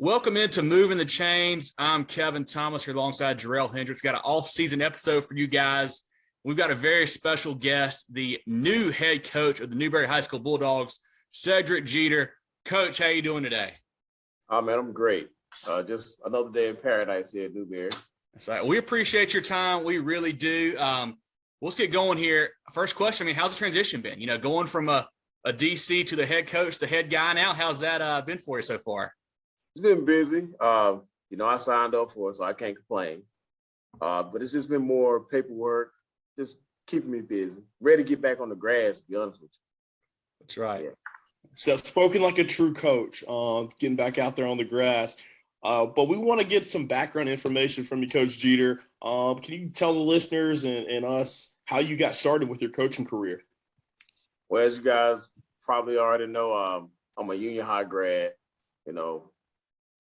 Welcome into Moving the Chains. I'm Kevin Thomas here alongside Jerel, Hendricks. We've got an off-season episode for you guys. We've got a very special guest, the new head coach of the Newberry High School Bulldogs, Cedrick Jeter. Coach, how you doing today? Oh, man, I'm great. Just another day in paradise here at Newberry. That's right. We appreciate your time. We really do. Let's get going here. First question, how's the transition been? Going from a DC to the head coach, the head guy now, how's that been for you so far? It's been busy. I signed up for it, so I can't complain. But it's just been more paperwork, just keeping me busy. Ready to get back on the grass, to be honest with you. That's right. Yeah. So spoken like a true coach, getting back out there on the grass. But we want to get some background information from you, Coach Jeter. Can you tell the listeners and us how you got started with your coaching career? Well, as you guys probably already know, I'm a junior high grad,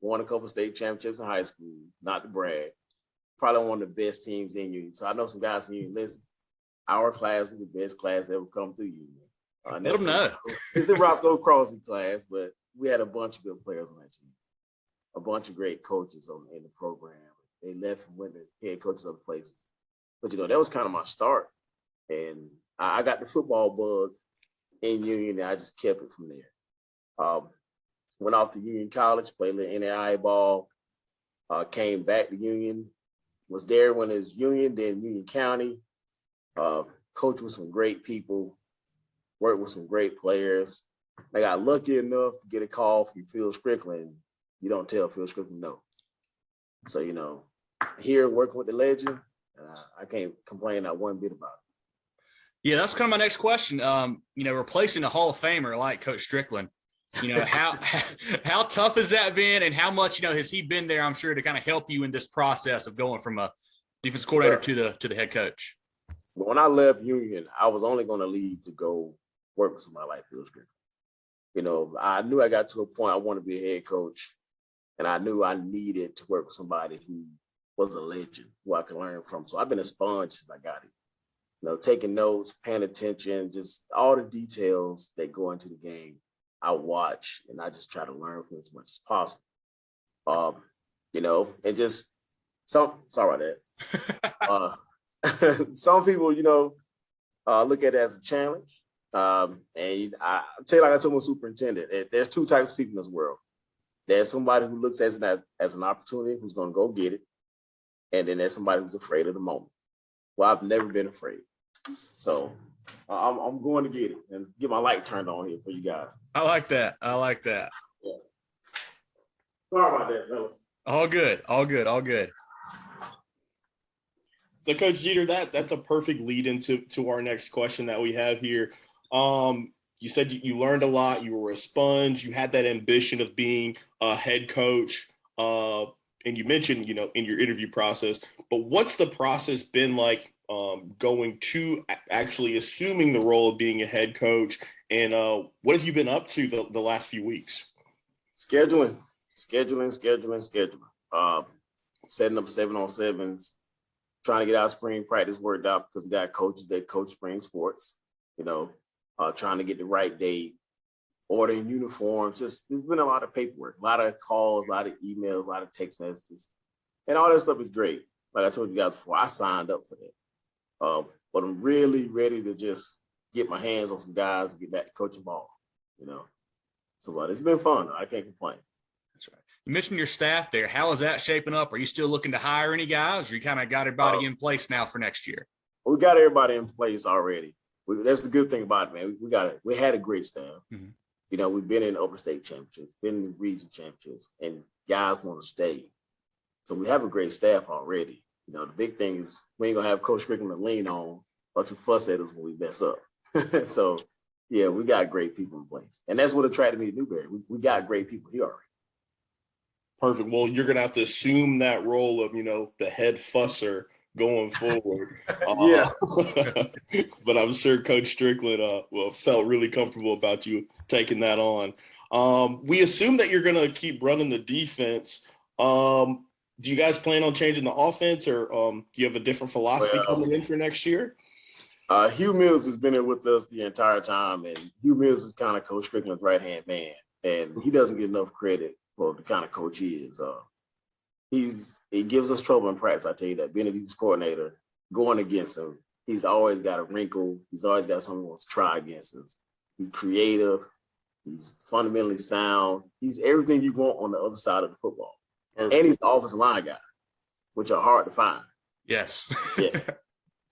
won a couple state championships in high school, not to brag. Probably one of the best teams in Union. So I know some guys from Union. Listen, our class was the best class that ever come through Union. Let them know. It's the Roscoe Crosby class, but we had a bunch of good players on that team. A bunch of great coaches in the program. They left and went to head coaches other places. But, that was kind of my start. And I got the football bug in Union, and I just kept it from there. Went off to Union College, played the NAIA ball, came back to Union, was there when it was Union, then Union County, coached with some great people, worked with some great players. I got lucky enough to get a call from Phil Strickland. You don't tell Phil Strickland no. So, here working with the legend, I can't complain not one bit about it. Yeah, that's kind of my next question. Replacing a Hall of Famer like Coach Strickland, how tough has that been, and how much has he been there? I'm sure to kind of help you in this process of going from a defensive coordinator to the head coach. When I left Union, I was only going to leave to go work with somebody like Phil Strickland. I knew I got to a point I wanted to be a head coach, and I knew I needed to work with somebody who was a legend, who I could learn from. So I've been a sponge since I got it. Taking notes, paying attention, just all the details that go into the game. I watch and I just try to learn from it as much as possible. And just sorry about that. Some people, look at it as a challenge. And I tell you, like I told my superintendent, there's two types of people in this world. There's somebody who looks at it as an opportunity, who's going to go get it. And then there's somebody who's afraid of the moment. Well, I've never been afraid. So I'm going to get it and get my light turned on here for you guys. I like that. Yeah. Sorry about that, fellas. All good. So, Coach Jeter, that's a perfect lead into our next question that we have here. You said you learned a lot. You were a sponge. You had that ambition of being a head coach. And you mentioned, in your interview process. But what's the process been like going to actually assuming the role of being a head coach? And what have you been up to the last few weeks? Scheduling. Setting up 7-on-7s, trying to get our spring practice worked out because we got coaches that coach spring sports, trying to get the right date, ordering uniforms. Just there's been a lot of paperwork, a lot of calls, a lot of emails, a lot of text messages. And all that stuff is great. Like I told you guys before, I signed up for that. But I'm really ready to just get my hands on some guys and get back to coaching ball, So it's been fun. I can't complain. That's right. You mentioned your staff there. How is that shaping up? Are you still looking to hire any guys, or you kind of got everybody in place now for next year? We got everybody in place already. That's the good thing about it, man. We had a great staff. Mm-hmm. We've been in upper state championships, been in region championships, and guys want to stay. So we have a great staff already. The big thing is we ain't gonna have Coach Strickland to lean on or to fuss at us when we mess up. So, yeah, we got great people in place. And that's what attracted me to Newberry. We got great people here already. Perfect. Well, you're going to have to assume that role of, the head fusser going forward. Yeah. But I'm sure Coach Strickland felt really comfortable about you taking that on. We assume that you're going to keep running the defense. Do you guys plan on changing the offense, or do you have a different philosophy coming in for next year? Hugh Mills has been here with us the entire time, and Hugh Mills is kind of Coach Strickland's right-hand man, and he doesn't get enough credit for the kind of coach he is. He gives us trouble in practice. I tell you that. Being a defense coordinator, going against him, he's always got a wrinkle. He's always got something he wants to try against us. He's creative. He's fundamentally sound. He's everything you want on the other side of the football. Perfect. And he's the offensive line guy, which are hard to find. Yes. Yeah.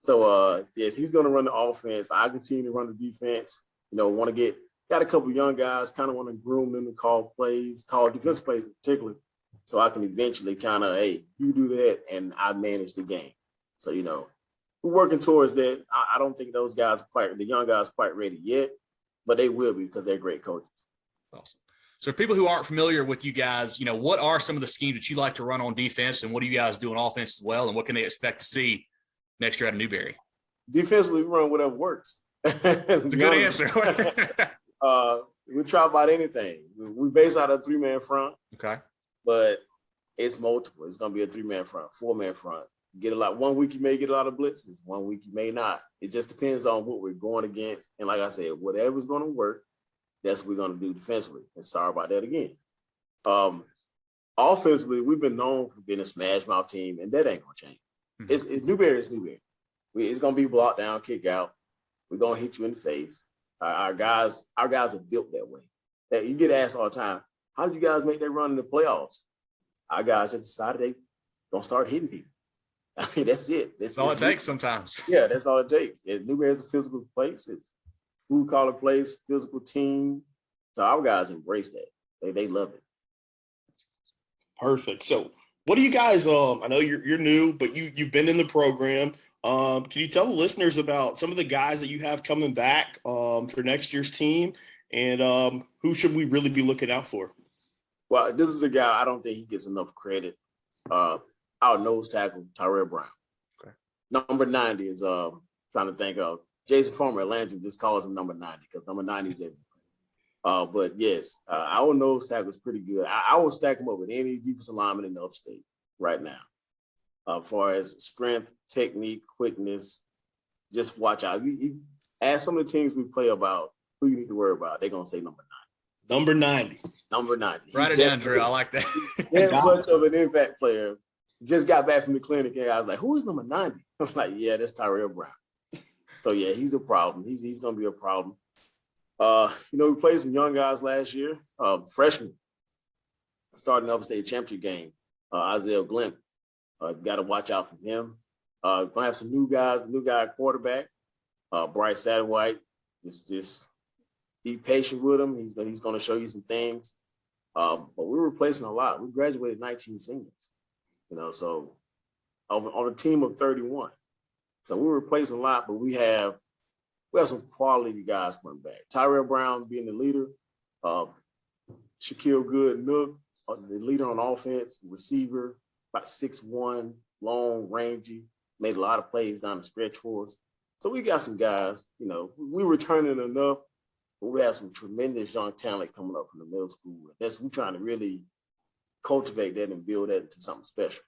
So, yes, he's going to run the offense. I continue to run the defense. Got a couple of young guys, kind of want to groom them to call defense plays in particular, so I can eventually kind of, hey, you do that, and I manage the game. So, we're working towards that. I don't think the young guys are quite ready yet, but they will be because they're great coaches. Awesome. So for people who aren't familiar with you guys, what are some of the schemes that you like to run on defense, and what do you guys do on offense as well, and what can they expect to see next year out of Newberry? Defensively, we run whatever works. Good answer. We try about anything. We base out a 3-man front. Okay. But it's multiple. It's going to be a 3-man front, 4-man front. Get a lot. 1 week you may get a lot of blitzes. 1 week you may not. It just depends on what we're going against. And like I said, whatever's going to work, that's what we're going to do defensively. And sorry about that again. Offensively, we've been known for being a smash mouth team, and that ain't going to change. Mm-hmm. It's Newberry. It's Newberry. It's going to be block down, kick out. We're going to hit you in the face. Our guys are built that way. You get asked all the time, how did you guys make that run in the playoffs? Our guys just decided they don't start hitting people. I mean, that's it. That's all it takes sometimes. Yeah, that's all it takes. Newberry is a physical place. It's blue collar place, physical team. So our guys embrace that. They love it. Perfect. So what do you guys, I know you're new, but you've been in the program. Can you tell the listeners about some of the guys that you have coming back for next year's team, and who should we really be looking out for? Well, this is a guy I don't think he gets enough credit. Our nose tackle, Jerel Brown. Okay. Number 90 is trying to think of Jason Farmer Atlanta just calls him number 90 because number 90 is everything. But yes, our nose tackle is pretty good. I would stack him up with any defensive lineman in the upstate right now. As far as strength, technique, quickness, just watch out. You ask some of the teams we play about who you need to worry about. They're going to say number 90. Number 90. Number 90. Write it down, Drew. I like that. That much of an impact player. Just got back from the clinic, and I was like, who is number 90? I was like, yeah, that's Jerel Brown. So, yeah, he's a problem. He's going to be a problem. We played some young guys last year, freshmen, starting the upstate championship game, Isaiah Glimp. Got to watch out for him. Going to have some new guys, the new guy at quarterback, Bryce Satterwhite. Just be patient with him. He's going to show you some things. But we're replacing a lot. We graduated 19 seniors, so on a team of 31. So we're replacing a lot, but we have some quality guys coming back. Jerel Brown being the leader, Shaquille Good Nook, the leader on offense, receiver, about 6'1", long, rangy, made a lot of plays down the stretch for us. So we got some guys, we're returning enough, but we have some tremendous young talent coming up from the middle school. We're trying to really cultivate that and build that into something special.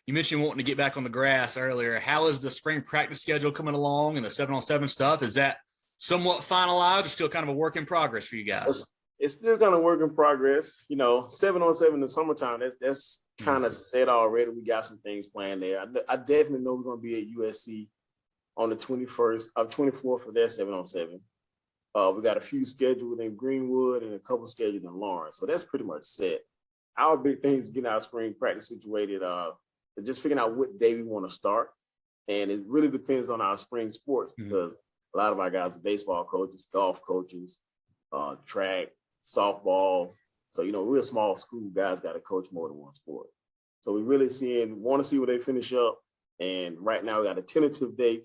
You mentioned wanting to get back on the grass earlier. How is the spring practice schedule coming along and the 7-on-7 stuff? Is that somewhat finalized or still kind of a work in progress for you guys? It's still kind of work in progress. 7-on-7 in the summertime, that's kind of set already. We got some things planned there. I definitely know we're going to be at USC on the 24th for their 7-on-7. We got a few scheduled in Greenwood and a couple scheduled in Lawrence. So that's pretty much set. Our big thing is getting our spring practice situated, just figuring out what day we want to start. And it really depends on our spring sports because a lot of our guys are baseball coaches, golf coaches, track, softball. So, we're a small school. Guys got to coach more than one sport. So we really want to see where they finish up. And right now we got a tentative date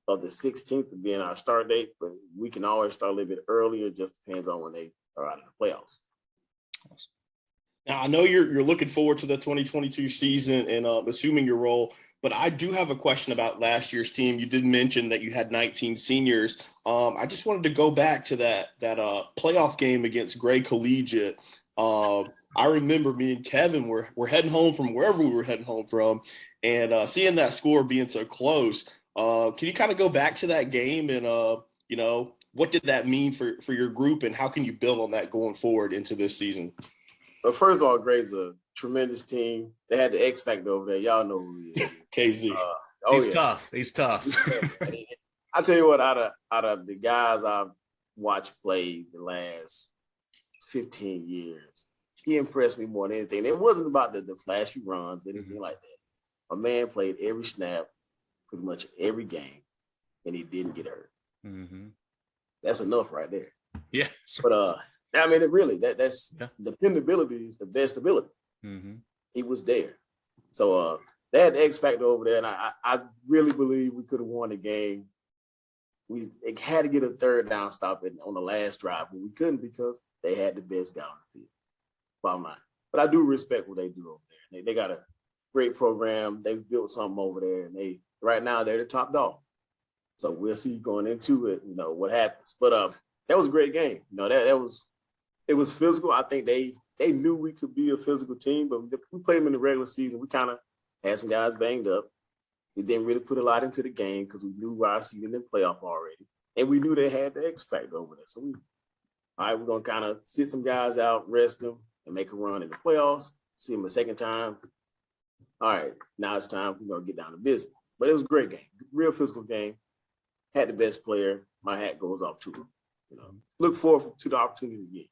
of the 16th to being our start date, but we can always start a little bit earlier. It just depends on when they are out of the playoffs. Awesome. Now, I know you're looking forward to the 2022 season and assuming your role, but I do have a question about last year's team. You did mention that you had 19 seniors. I just wanted to go back to that playoff game against Gray Collegiate. I remember me and Kevin were heading home from wherever we were heading home from, and seeing that score being so close. Can you kind of go back to that game and what did that mean for your group, and how can you build on that going forward into this season? But first of all, Gray's a tremendous team. They had the X Factor over there. Y'all know who he is. KZ. He's tough. He's tough. I tell you what, out of the guys I've watched play the last 15 years, he impressed me more than anything. It wasn't about the flashy runs, anything like that. A man played every snap, pretty much every game, and he didn't get hurt. Mm-hmm. That's enough right there. Yeah. But I mean, that's dependability is the best ability. Mm-hmm. He was there. So they had the X Factor over there, and I really believe we could have won the game. We had to get a third down stop on the last drive, but we couldn't because they had the best guy on the field. Bottom line. But I do respect what they do over there. They got a great program. They've built something over there, and right now they're the top dog. So we'll see going into it, what happens. But that was a great game. It was physical. I think they knew we could be a physical team, but we played them in the regular season. We kind of had some guys banged up. We didn't really put a lot into the game because we knew our season in the playoff already. And we knew they had the X Factor over there. So all right, we're going to kind of sit some guys out, rest them, and make a run in the playoffs, see them a second time. All right, now it's time. We're going to get down to business. But it was a great game, real physical game. Had the best player. My hat goes off to him. Look forward to the opportunity again.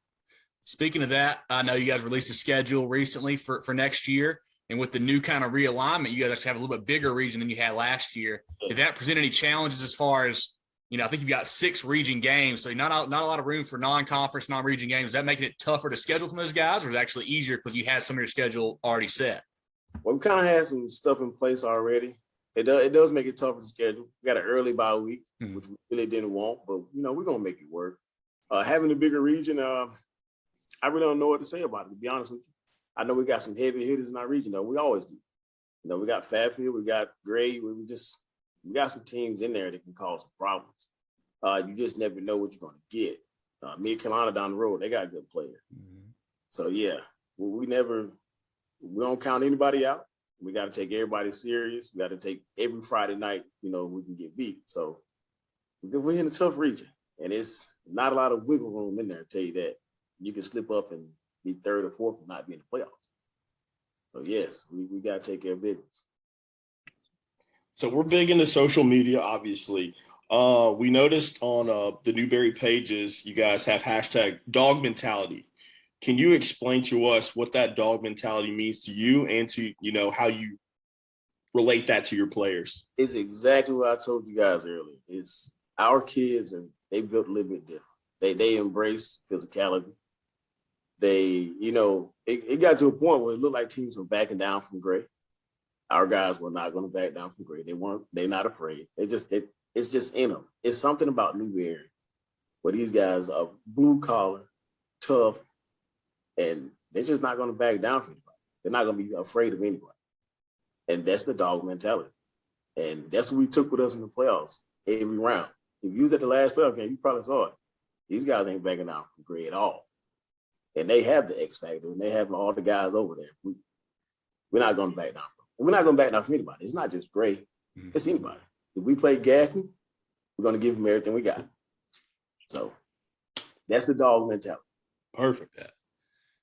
Speaking of that, I know you guys released a schedule recently for next year. And with the new kind of realignment, you guys actually have a little bit bigger region than you had last year. Yes. Did that present any challenges as far as, I think you've got 6 region games, so not a lot of room for non-conference, non-region games. Is that making it tougher to schedule from those guys, or is it actually easier because you had some of your schedule already set? Well, we kind of had some stuff in place already. It does make it tougher to schedule. We got an early bye week, which we really didn't want, but, we're going to make it work. Having a bigger region, I really don't know what to say about it, to be honest with you. I know we got some heavy hitters in our region, though. We always do. We got Fatfield, we got Gray. We got some teams in there that can cause some problems. You just never know what you're going to get. Mid Carolina down the road, they got a good player. Mm-hmm. So, yeah, we don't count anybody out. We got to take everybody serious. We got to take every Friday night, we can get beat. So we're in a tough region, and it's not a lot of wiggle room in there, to tell you that. You can slip up and be third or fourth and not be in the playoffs. So, yes, we got to take care of business. So we're big into social media, obviously. We noticed on the Newberry pages, you guys have hashtag dog mentality. Can you explain to us what that dog mentality means to you and to, how you relate that to your players? It's exactly what I told you guys earlier. It's our kids, and they built a little bit different. They embrace physicality. It got to a point where it looked like teams were backing down from Gray. Our guys were not going to back down from Gray. They're not afraid. It's just in them. It's something about Newberry where these guys are blue collar, tough, and they're just not going to back down from anybody. They're not going to be afraid of anybody. And that's the dog mentality. And that's what we took with us in the playoffs every round. If you was at the last playoff game, you probably saw it. These guys ain't backing down from Gray at all. And they have the X Factor, and they have all the guys over there. We're not going to back down. We're not going to back down from anybody. It's not just Gray. It's anybody. If we play Gaffney, we're going to give them everything we got. So that's the dog mentality. Perfect.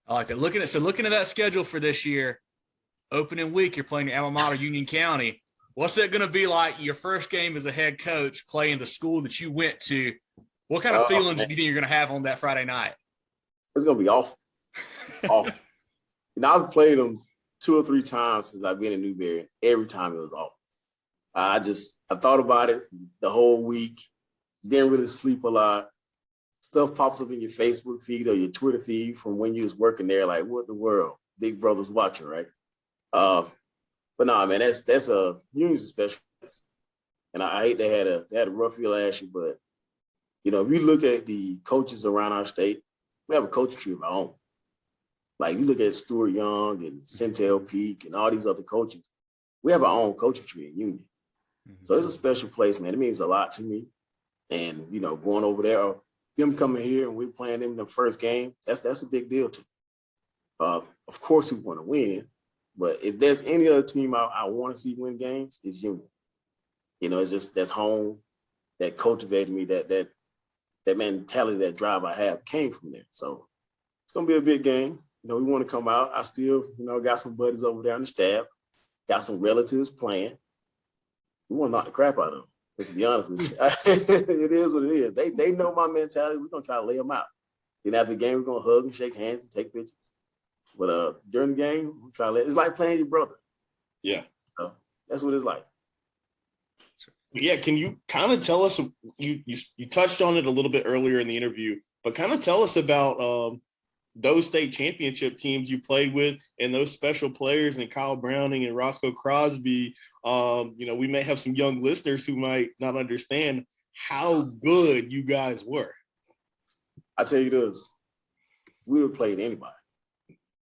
I like that. Looking at that schedule for this year, opening week, you're playing your alma mater, Union County. What's that going to be like? Your first game as a head coach playing the school that you went to. What kind of feelings do you think you're going to have on that Friday night? It's going to be awful. Awful. I've played them 2 or 3 times since I've been in Newberry. Every time it was awful. I thought about it the whole week. Didn't really sleep a lot. Stuff pops up in your Facebook feed or your Twitter feed from when you was working there. Like, what the world? Big brother's watching, right? But no, man, that's a Union's a special place. And I hate they had a rough year last year, but if you look at the coaches around our state, we have a coaching tree of our own. Like, you look at Stuart Young and Centel Peak and all these other coaches, we have our own coaching tree in Union. Mm-hmm. So it's a special place, man. It means a lot to me. And, going over there, or them coming here and we're playing them in the first game, that's a big deal to me. Of course, we want to win. But if there's any other team I want to see win games, it's Union. It's just that's home, that cultivated me, that that mentality, that drive I have came from there. So it's going to be a big game. We want to come out. I still, got some buddies over there on the staff, got some relatives playing. We want to knock the crap out of them. But to be honest with you, it is what it is. They know my mentality. We're going to try to lay them out. Then after the game, we're going to hug and shake hands and take pictures. But during the game, we try to it's like playing your brother. Yeah. So that's what it's like. Yeah, can you kind of tell us, you touched on it a little bit earlier in the interview, but kind of tell us about those state championship teams you played with and those special players and Kyle Browning and Roscoe Crosby. We may have some young listeners who might not understand how good you guys were. I tell you this, we would play anybody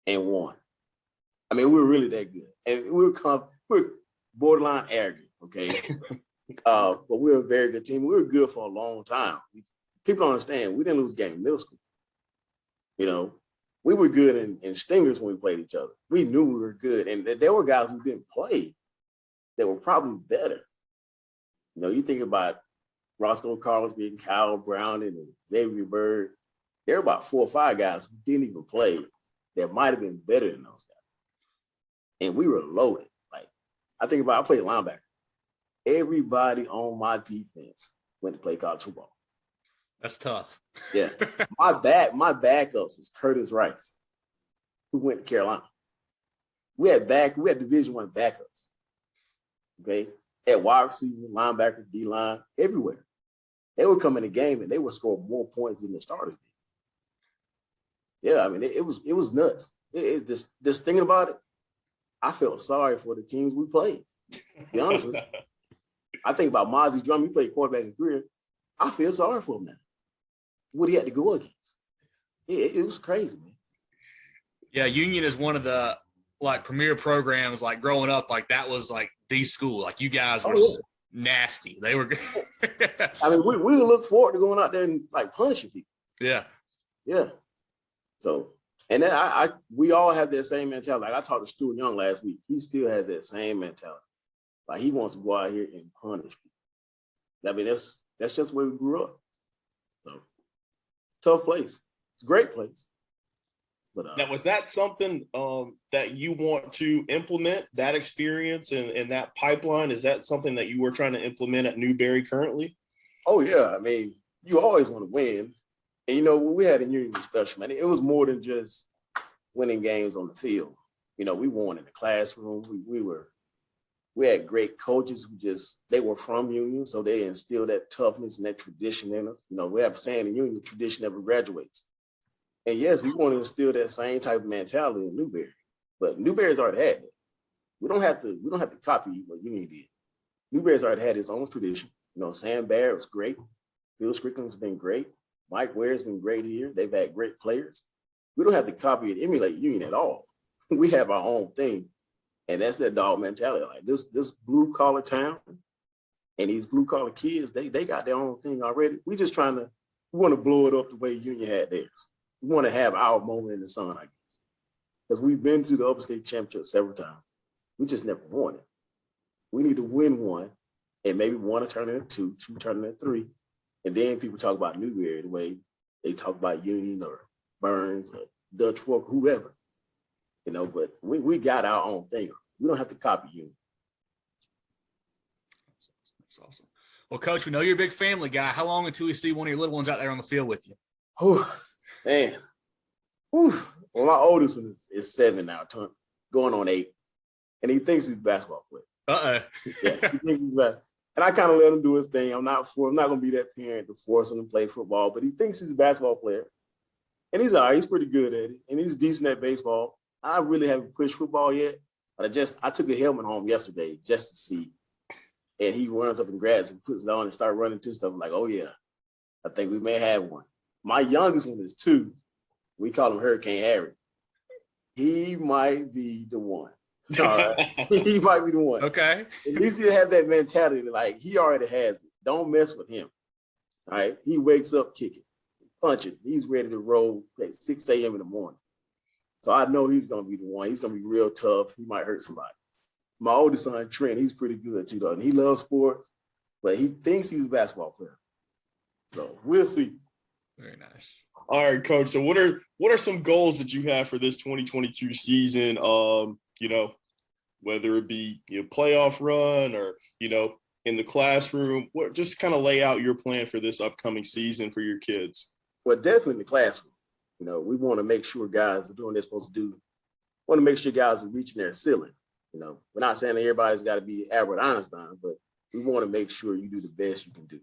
and won. I mean, we were really that good. And we were borderline arrogant, okay? But we were a very good team. We were good for a long time. People don't understand, we didn't lose a game in middle school. We were good in stingers when we played each other. We knew we were good. And there were guys who didn't play that were probably better. You think about Roscoe Crosby and Kyle Brown and Xavier Bird. There were about 4 or 5 guys who didn't even play that might have been better than those guys. And we were loaded. Like, I played linebacker. Everybody on my defense went to play college football. That's tough. Yeah. My backups was Curtis Rice, who went to Carolina. We had Division I backups. Okay. At wide receiver, linebacker, D-line, everywhere. They would come in the game and they would score more points than the starters did. Yeah, I mean, it was nuts. Just thinking about it, I felt sorry for the teams we played. To be honest with you. I think about Mozzie Drum. He played quarterback in career. I feel sorry for him now. What he had to go against. It was crazy, man. Yeah, Union is one of the premier programs. Like growing up, that was the school. You guys were nasty. They were. I mean, we look forward to going out there and punishing people. Yeah. Yeah. So, and then we all have that same mentality. I talked to Stuart Young last week. He still has that same mentality. He wants to go out here and punish people. I mean, that's just where we grew up. So, tough place. It's a great place. But now, was that something that you want to implement, that experience and that pipeline? Is that something that you were trying to implement at Newberry currently? Oh, yeah. I mean, you always want to win. And, what we had in Union was special, man. It was more than just winning games on the field. We won in the classroom. We had great coaches who they were from Union, so they instilled that toughness and that tradition in us. We have a saying in Union, tradition never graduates. And yes, we want to instill that same type of mentality in Newberry, but Newberry's already had that. We don't have to copy what Union did. Newberry's already had its own tradition. Sam Barrett was great. Bill Strickland's been great. Mike Ware's been great here. They've had great players. We don't have to copy and emulate Union at all. We have our own thing. And that's that dog mentality. This blue collar town and these blue collar kids, they got their own thing already. We want to blow it up the way Union had theirs. We want to have our moment in the sun, I guess. Because we've been to the upper state championship several times. We just never won it. We need to win one and maybe one turn into two turn into 3. And then people talk about Newberry the way they talk about Union or Burns or Dutch Fork, whoever. But we got our own thing. We don't have to copy you. That's awesome. Well, Coach, we know you're a big family guy. How long until we see one of your little ones out there on the field with you? Oh, man. Whew. Well, my oldest one is 7 now, going on 8. And he thinks he's a basketball player. Yeah, he thinks he's basketball. And I kind of let him do his thing. I'm not going to be that parent to force him to play football, but he thinks he's a basketball player. And he's all right. He's pretty good at it. And he's decent at baseball. I really haven't pushed football yet, but I took a helmet home yesterday just to see. And he runs up and grabs and puts it on and start running to stuff. I'm like, oh yeah, I think we may have one. My youngest one is 2. We call him Hurricane Harry. He might be the one. All right. He might be the one. Okay. At least he have that mentality he already has it. Don't mess with him. All right. He wakes up kicking, punching. He's ready to roll at 6 a.m. in the morning. So I know he's going to be the one. He's going to be real tough. He might hurt somebody. My oldest son, Trent, he's pretty good too, though. And he loves sports, but he thinks he's a basketball player. So we'll see. Very nice. All right, Coach. So what are some goals that you have for this 2022 season? Whether it be playoff run or in the classroom, just kind of lay out your plan for this upcoming season for your kids. Well, definitely in the classroom. We want to make sure guys are doing what they're supposed to do. Want to make sure guys are reaching their ceiling. We're not saying that everybody's got to be Albert Einstein, but we want to make sure you do the best you can do.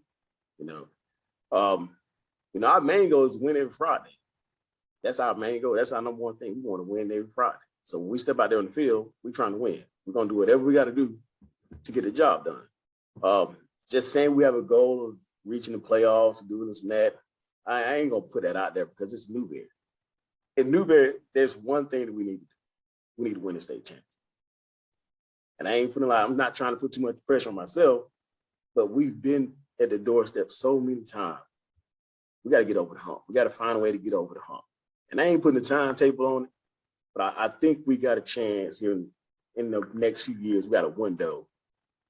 Our main goal is win every Friday. That's our main goal. That's our number one thing. We want to win every Friday. So when we step out there on the field, we're trying to win. We're going to do whatever we got to do to get the job done. Just saying we have a goal of reaching the playoffs, doing this and that, I ain't going to put that out there because it's Newberry. In Newberry, there's one thing that we need to do. We need to win the state championship. And I ain't putting I'm not trying to put too much pressure on myself, but we've been at the doorstep so many times. We got to get over the hump. We got to find a way to get over the hump. And I ain't putting a timetable on it, but I think we got a chance here in the next few years. We got a window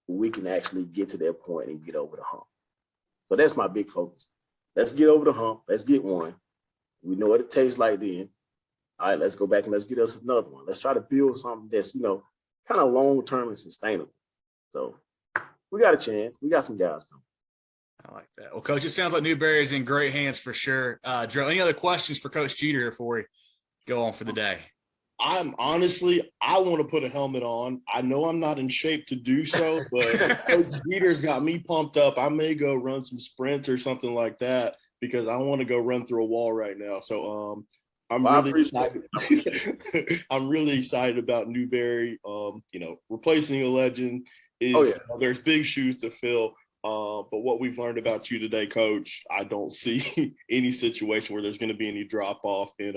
where we can actually get to that point and get over the hump. So that's my big focus. Let's get over the hump. Let's get one. We know what it tastes like then. All right, let's go back and let's get us another one. Let's try to build something that's, kind of long-term and sustainable. So we got a chance. We got some guys coming. I like that. Well, Coach, it sounds like Newberry is in great hands for sure. Jerel, any other questions for Coach Jeter before we go on for the day? I want to put a helmet on. I know I'm not in shape to do so, but Coach Jeter's got me pumped up. I may go run some sprints or something like that because I want to go run through a wall right now. So I'm really excited. I'm really excited about Newberry. Replacing a legend is there's big shoes to fill. But what we've learned about you today, Coach, I don't see any situation where there's going to be any drop off. And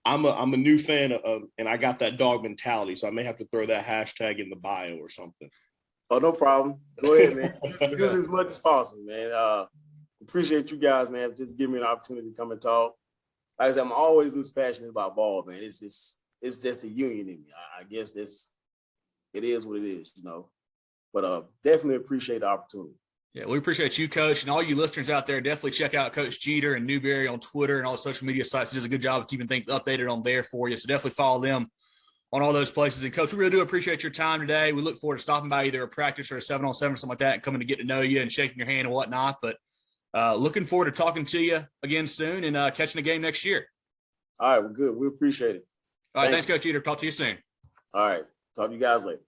I'm a new fan of, and I got that dog mentality, so I may have to throw that hashtag in the bio or something. Oh, no problem. Go ahead, man. Use as much as possible, man. Appreciate you guys, man. Just give me an opportunity to come and talk. Like I said, I'm always this passionate about ball, man. It's just a union in me. I guess it is what it is, But definitely appreciate the opportunity. Yeah, we appreciate you, Coach, and all you listeners out there. Definitely check out Coach Jeter and Newberry on Twitter and all the social media sites. He does a good job of keeping things updated on there for you. So definitely follow them on all those places. And Coach, we really do appreciate your time today. We look forward to stopping by either a practice or a 7-on-7 or something like that and coming to get to know you and shaking your hand and whatnot. But looking forward to talking to you again soon and catching the game next year. All right, well, good. We appreciate it. All right, thanks, Coach Jeter. Talk to you soon. All right. Talk to you guys later.